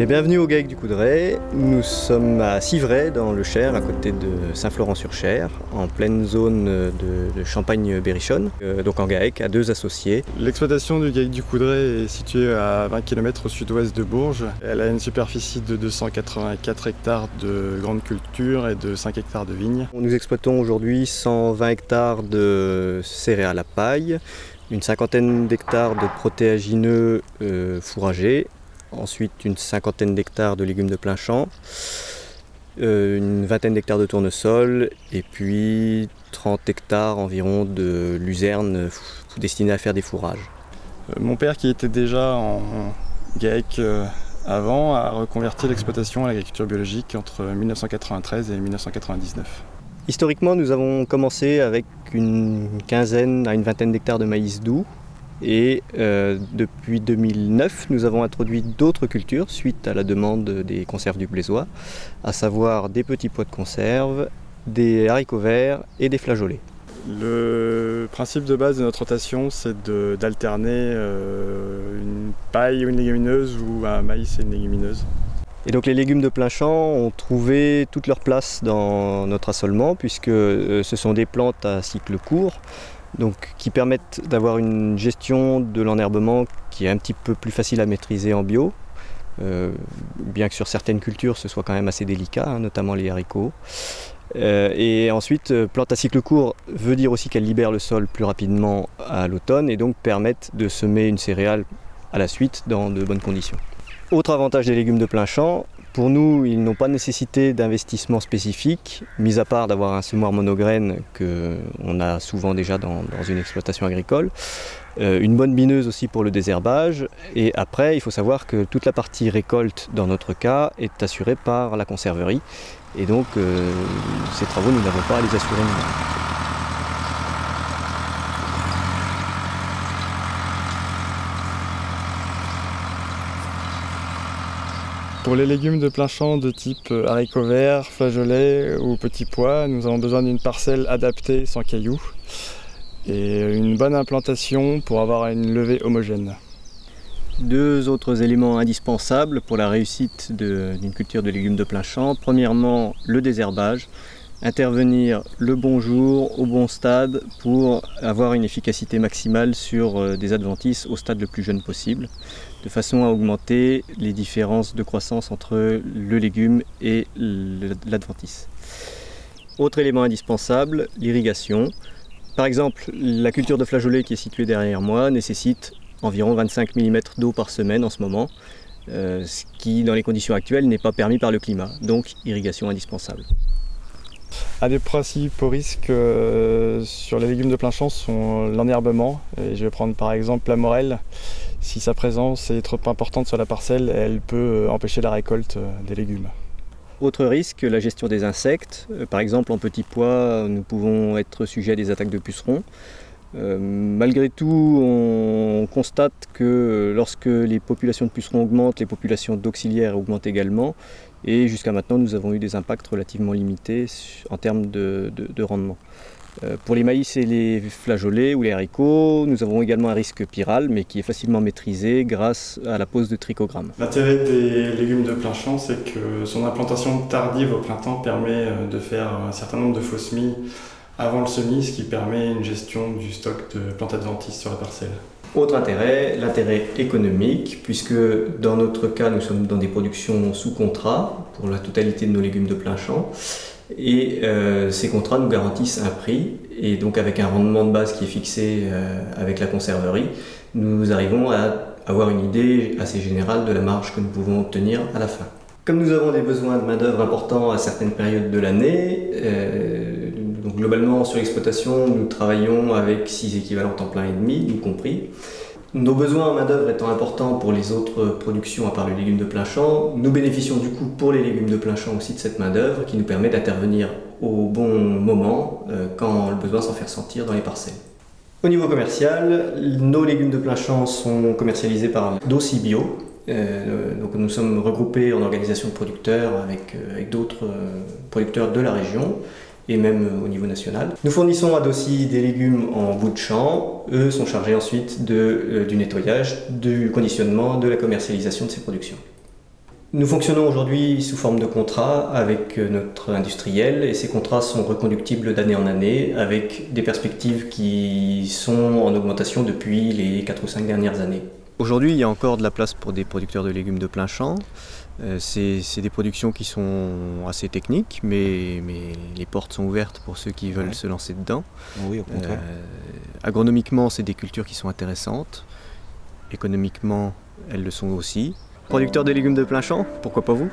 Bienvenue au GAEC du Coudray. Nous sommes à Civray dans le Cher, à côté de Saint-Florent-sur-Cher, en pleine zone de Champagne-Berrichonne, donc en GAEC à 2 associés. L'exploitation du GAEC du Coudray est située à 20 km au sud-ouest de Bourges. Elle a une superficie de 284 hectares de grandes cultures et de 5 hectares de vignes. Nous exploitons aujourd'hui 120 hectares de céréales à paille, une cinquantaine d'hectares de protéagineux fourragers, ensuite une cinquantaine d'hectares de légumes de plein champ, une vingtaine d'hectares de tournesol et puis 30 hectares environ de luzerne destinés à faire des fourrages. Mon père, qui était déjà en GAEC avant, a reconverti l'exploitation à l'agriculture biologique entre 1993 et 1999. Historiquement, nous avons commencé avec une quinzaine à une vingtaine d'hectares de maïs doux. Et depuis 2009, nous avons introduit d'autres cultures suite à la demande des conserves du Blésois, à savoir des petits pois de conserve, des haricots verts et des flageolets. Le principe de base de notre rotation, c'est d'alterner une paille ou une légumineuse ou un maïs et une légumineuse. Et donc les légumes de plein champ ont trouvé toute leur place dans notre assolement puisque ce sont des plantes à cycle court, donc qui permettent d'avoir une gestion de l'enherbement qui est un petit peu plus facile à maîtriser en bio, bien que sur certaines cultures ce soit quand même assez délicat, notamment les haricots. Et ensuite, plante à cycle court veut dire aussi qu'elle libère le sol plus rapidement à l'automne et donc permettent de semer une céréale à la suite dans de bonnes conditions. Autre avantage des légumes de plein champ, pour nous, ils n'ont pas nécessité d'investissement spécifique, mis à part d'avoir un semoir monograine qu'on a souvent déjà dans une exploitation agricole. Une bonne bineuse aussi pour le désherbage. Et après, il faut savoir que toute la partie récolte, dans notre cas, est assurée par la conserverie. Et donc, ces travaux, nous n'avons pas à les assurer nous-mêmes. Pour les légumes de plein champ de type haricots verts, flageolets ou petits pois, nous avons besoin d'une parcelle adaptée sans cailloux et une bonne implantation pour avoir une levée homogène. 2 autres éléments indispensables pour la réussite d'une culture de légumes de plein champ. Premièrement, le désherbage. Intervenir le bon jour, au bon stade, pour avoir une efficacité maximale sur des adventices au stade le plus jeune possible, de façon à augmenter les différences de croissance entre le légume et l'adventice. Autre élément indispensable, l'irrigation. Par exemple, la culture de flageolets qui est située derrière moi nécessite environ 25 mm d'eau par semaine en ce moment, ce qui dans les conditions actuelles n'est pas permis par le climat, donc irrigation indispensable. Un des principaux risques sur les légumes de plein champ sont l'enherbement. Et je vais prendre par exemple la morelle. Si sa présence est trop importante sur la parcelle, elle peut empêcher la récolte des légumes. Autre risque, la gestion des insectes. Par exemple, en petits pois, nous pouvons être sujets à des attaques de pucerons. Malgré tout, on constate que lorsque les populations de pucerons augmentent, les populations d'auxiliaires augmentent également. Et jusqu'à maintenant, nous avons eu des impacts relativement limités en termes de rendement. Pour les maïs et les flageolets ou les haricots, nous avons également un risque piral, mais qui est facilement maîtrisé grâce à la pose de trichogrammes. L'intérêt des légumes de plein champ, c'est que son implantation tardive au printemps permet de faire un certain nombre de faux semis avant le semis, ce qui permet une gestion du stock de plantes adventices sur la parcelle. Autre intérêt, l'intérêt économique, puisque dans notre cas, nous sommes dans des productions sous contrat pour la totalité de nos légumes de plein champ. Et ces contrats nous garantissent un prix, et donc avec un rendement de base qui est fixé avec la conserverie, nous arrivons à avoir une idée assez générale de la marge que nous pouvons obtenir à la fin. Comme nous avons des besoins de main-d'œuvre importants à certaines périodes de l'année, donc globalement sur l'exploitation, nous travaillons avec 6 équivalents temps plein et demi, nous compris. Nos besoins en main-d'œuvre étant importants pour les autres productions à part les légumes de plein champ, nous bénéficions du coup pour les légumes de plein champ aussi de cette main-d'œuvre qui nous permet d'intervenir au bon moment quand le besoin s'en fait ressentir dans les parcelles. Au niveau commercial, nos légumes de plein champ sont commercialisés par Doci Bio. Donc nous sommes regroupés en organisation de producteurs avec d'autres producteurs de la région et même au niveau national. Nous fournissons à Doci des légumes en bout de champ. Eux sont chargés ensuite du nettoyage, du conditionnement, de la commercialisation de ces productions. Nous fonctionnons aujourd'hui sous forme de contrat avec notre industriel et ces contrats sont reconductibles d'année en année avec des perspectives qui sont en augmentation depuis les 4 ou 5 dernières années. Aujourd'hui, il y a encore de la place pour des producteurs de légumes de plein champ. C'est des productions qui sont assez techniques, mais les portes sont ouvertes pour ceux qui veulent se lancer dedans. Oui, au contraire. Agronomiquement, c'est des cultures qui sont intéressantes. Économiquement, elles le sont aussi. Producteur de légumes de plein champ, pourquoi pas vous ?